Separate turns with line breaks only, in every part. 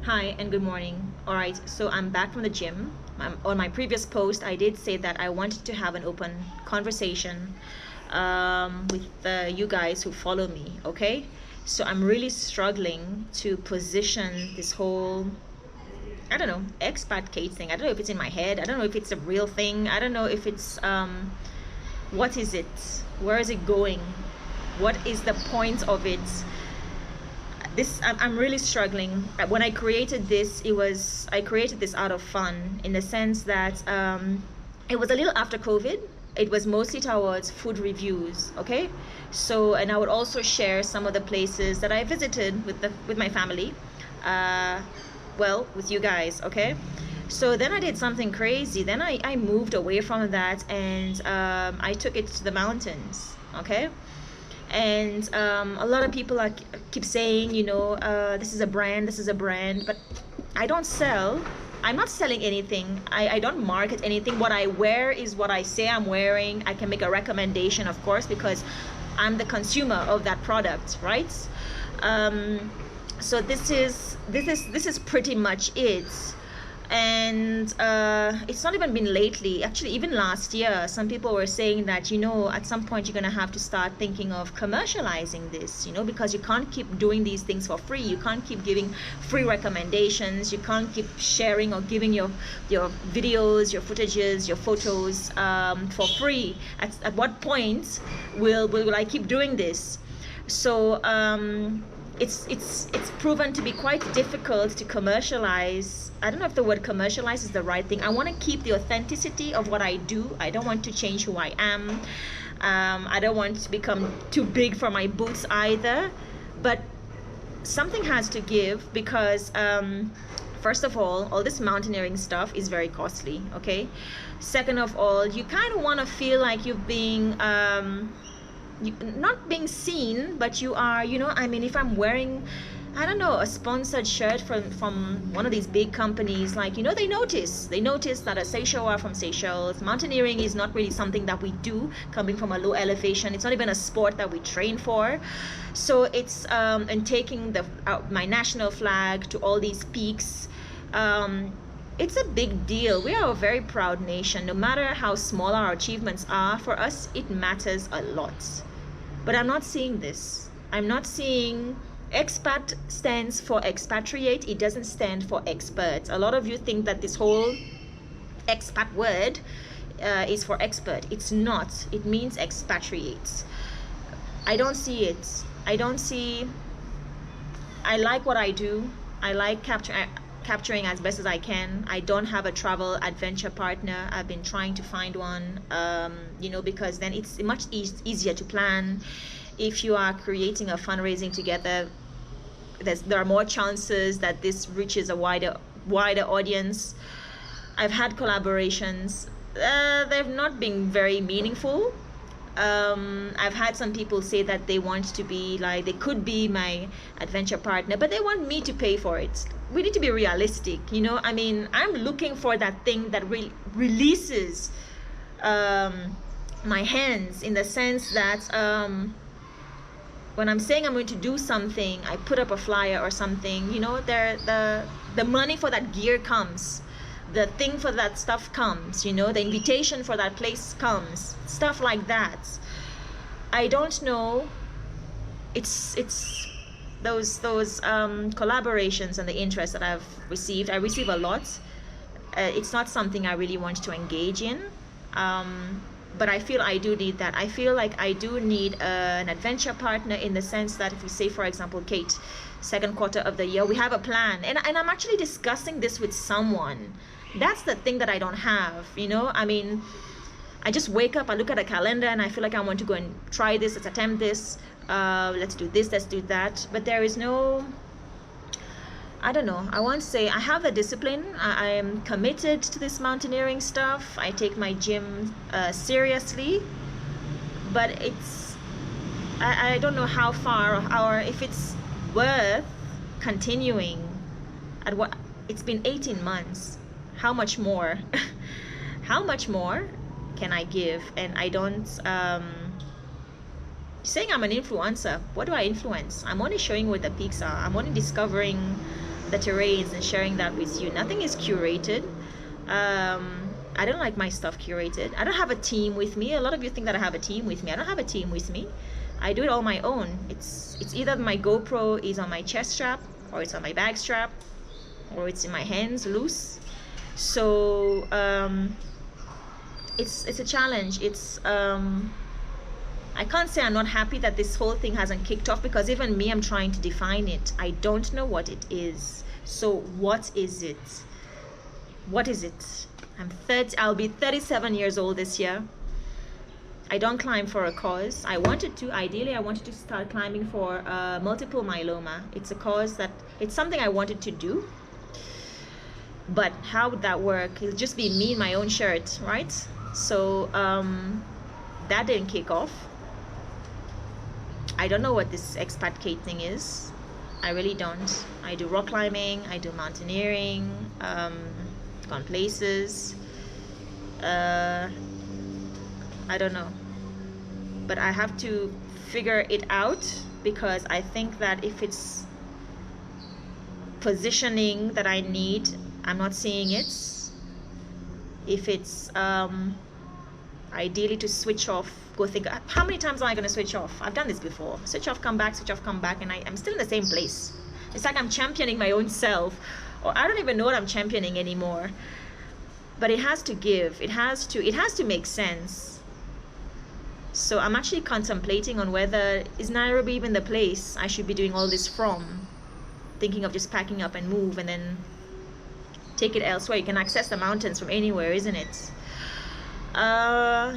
Hi and good morning. All right, so I'm back from the gym. On my previous post, I did say that I wanted to have an open conversation with you guys who follow me, okay? So I'm really struggling to position this whole, I don't know, expat Kate thing. I don't know if it's in my head. I don't know if it's a real thing. I don't know if it's, what is it? Where is it going? What is the point of it? I'm really struggling. When I created this, I created this out of fun, in the sense that it was a little after COVID. It was mostly towards food reviews, okay? So, and I would also share some of the places that I visited with my family, well, with you guys, okay? So then I did something crazy. Then I moved away from that, and I took it to the mountains, okay? And a lot of people keep saying, this is a brand, but I don't sell. I'm not selling anything. I don't market anything. What I wear is what I say I'm wearing. I can make a recommendation, of course, because I'm the consumer of that product, right? So this is pretty much it. And it's not even been lately. Actually, even last year, some people were saying that, at some point you're going to have to start thinking of commercializing this, because you can't keep doing these things for free. You can't keep giving free recommendations. You can't keep sharing or giving your videos, your footages, your photos for free. At what point will I keep doing this? So it's proven to be quite difficult to commercialize. I don't know if the word commercialize is the right thing. I want to keep the authenticity of what I do. I don't want to change who I am. I don't want to become too big for my boots either. But something has to give, because first of all this mountaineering stuff is very costly, okay? Second of all, you kind of want to feel like you're being not being seen, but you are, if I'm wearing, I don't know, a sponsored shirt from one of these big companies, they notice that a Seychelles from Seychelles. Mountaineering is not really something that we do, coming from a low elevation. It's not even a sport that we train for. So it's and taking my national flag to all these peaks, it's a big deal. We are a very proud nation. No matter how small our achievements are, for us it matters a lot. But I'm not seeing this. I'm not seeing. Expat stands for expatriate. It doesn't stand for expert. A lot of you think that this whole expat word is for expert. It's not. It means expatriate. I don't see it. I like what I do. I like capturing as best as I can. I don't have a travel adventure partner. I've been trying to find one, because then it's much easier to plan. If you are creating a fundraising together, there are more chances that this reaches a wider audience. I've had collaborations. They've not been very meaningful. I've had some people say that they want to be they could be my adventure partner, but they want me to pay for it. We need to be realistic, I'm looking for that thing that releases my hands, in the sense that when I'm saying I'm going to do something, I put up a flyer or something, the money for that gear comes. The thing for that stuff comes, the invitation for that place comes, stuff like that. I don't know. It's those collaborations and the interest that I've received. I receive a lot. It's not something I really want to engage in. But I feel I do need that. I feel like I do need an adventure partner, in the sense that if we say, for example, Kate, second quarter of the year, we have a plan. And I'm actually discussing this with someone. That's the thing that I don't have, I just wake up, I look at a calendar, and I feel like I want to go and try this, let's attempt this, let's do this, let's do that. But there is no, I don't know, I won't say I have the discipline. I am committed to this mountaineering stuff. I take my gym seriously, but I don't know how far, or if it's worth continuing at what. It's been 18 months. How much more how much more can I give? And I don't saying I'm an influencer. What do I influence? I'm only showing where the peaks are. I'm only discovering the terrains and sharing that with you. Nothing is curated. I don't like my stuff curated. I don't have a team with me. A lot of you think that I have a team with me. I don't have a team with me. I do it all my own. It's either my GoPro is on my chest strap, or it's on my bag strap, or it's in my hands loose. So it's a challenge. I can't say I'm not happy that this whole thing hasn't kicked off, because even me, I'm trying to define it. I don't know what it is. So what is it? What is it? I'll be 37 years old this year. I don't climb for a cause. Ideally I wanted to start climbing for multiple myeloma. It's a cause it's something I wanted to do. But how would that work? It'll just be me in my own shirt, right? So that didn't kick off. I don't know what this expat Kate thing is. I really don't. I do rock climbing, I do mountaineering, gone places. I don't know. But I have to figure it out, because I think that if it's positioning that I need, I'm not seeing it. If it's ideally to switch off, go think, how many times am I going to switch off? I've done this before. Switch off, come back, switch off, come back, and I'm still in the same place. It's like I'm championing my own self, or I don't even know what I'm championing anymore. But it has to give. It has to make sense. So I'm actually contemplating on whether, is Nairobi even the place I should be doing all this from? Thinking of just packing up and move and then take it elsewhere. You can access the mountains from anywhere, isn't it?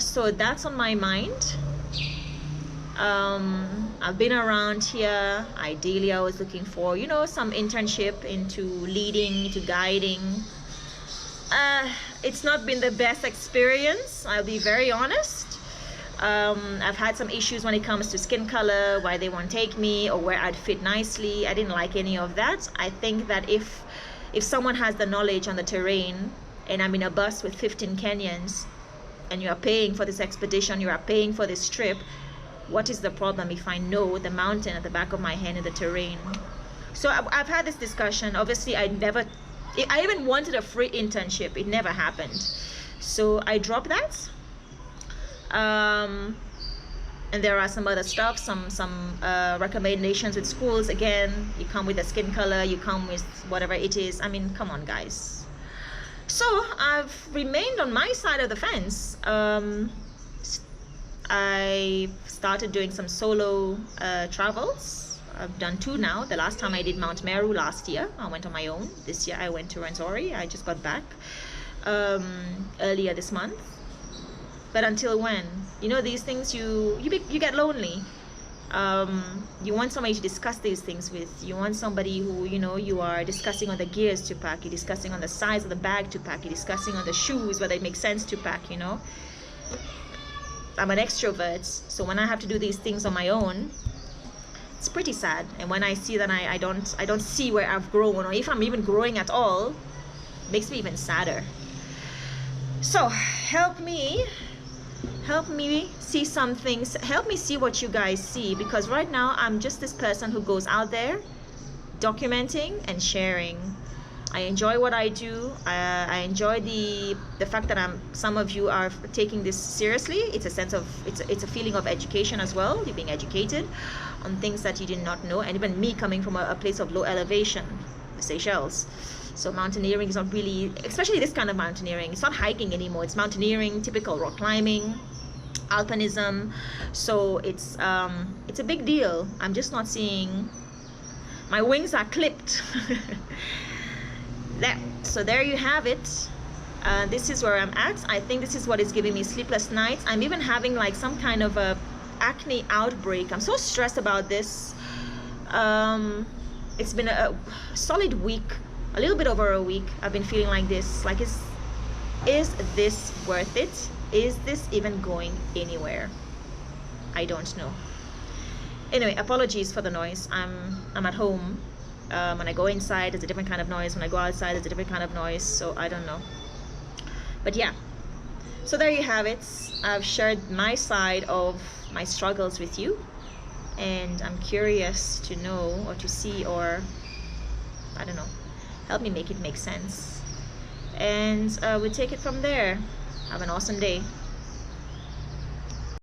So that's on my mind. I've been around here. Ideally I was looking for, some internship into leading, to guiding. It's not been the best experience, I'll be very honest. I've had some issues when it comes to skin color, why they won't take me, or where I'd fit nicely. I didn't like any of that. I think that if someone has the knowledge on the terrain, and I'm in a bus with 15 Kenyans, and you are paying for this expedition, you are paying for this trip, what is the problem if I know the mountain at the back of my hand and the terrain? So I've had this discussion. Obviously I even wanted a free internship. It never happened. So I dropped that. And there are some other stuff, some recommendations with schools. Again, you come with a skin color, you come with whatever it is. I mean, come on, guys. So I've remained on my side of the fence. I started doing some solo travels. I've done 2 now. The last time I did Mount Meru last year, I went on my own. This year I went to Rwenzori. I just got back earlier this month. But until when? These things, you get lonely. You want somebody to discuss these things with. You want somebody who, you are discussing on the gears to pack, you're discussing on the size of the bag to pack, you're discussing on the shoes, whether it makes sense to pack, I'm an extrovert, so when I have to do these things on my own, it's pretty sad. And when I see that I don't see where I've grown, or if I'm even growing at all, it makes me even sadder. So help me see some things. Help me see what you guys see, because right now I'm just this person who goes out there documenting and sharing. I enjoy what I do. I enjoy the fact that some of you are taking this seriously. It's a feeling of education as well. You're being educated on things that you did not know, and even me coming from a place of low elevation, the Seychelles. So mountaineering is not really, especially this kind of mountaineering, it's not hiking anymore. It's mountaineering, typical rock climbing, alpinism. So it's a big deal. I'm just not seeing. My wings are clipped. So there you have it. This is where I'm at. I think this is what is giving me sleepless nights. I'm even having like some kind of a acne outbreak. I'm so stressed about this. It's been a solid week, a little bit over a week. I've been feeling like this. Like, is this worth it? Is this even going anywhere? I don't know. Anyway, apologies for the noise. I'm at home. When I go inside, it's a different kind of noise. When I go outside, it's a different kind of noise. So I don't know. But yeah. So there you have it. I've shared my side of my struggles with you. And I'm curious to know or to see, or I don't know. help me make it make sense. And we take it from there. Have an awesome day.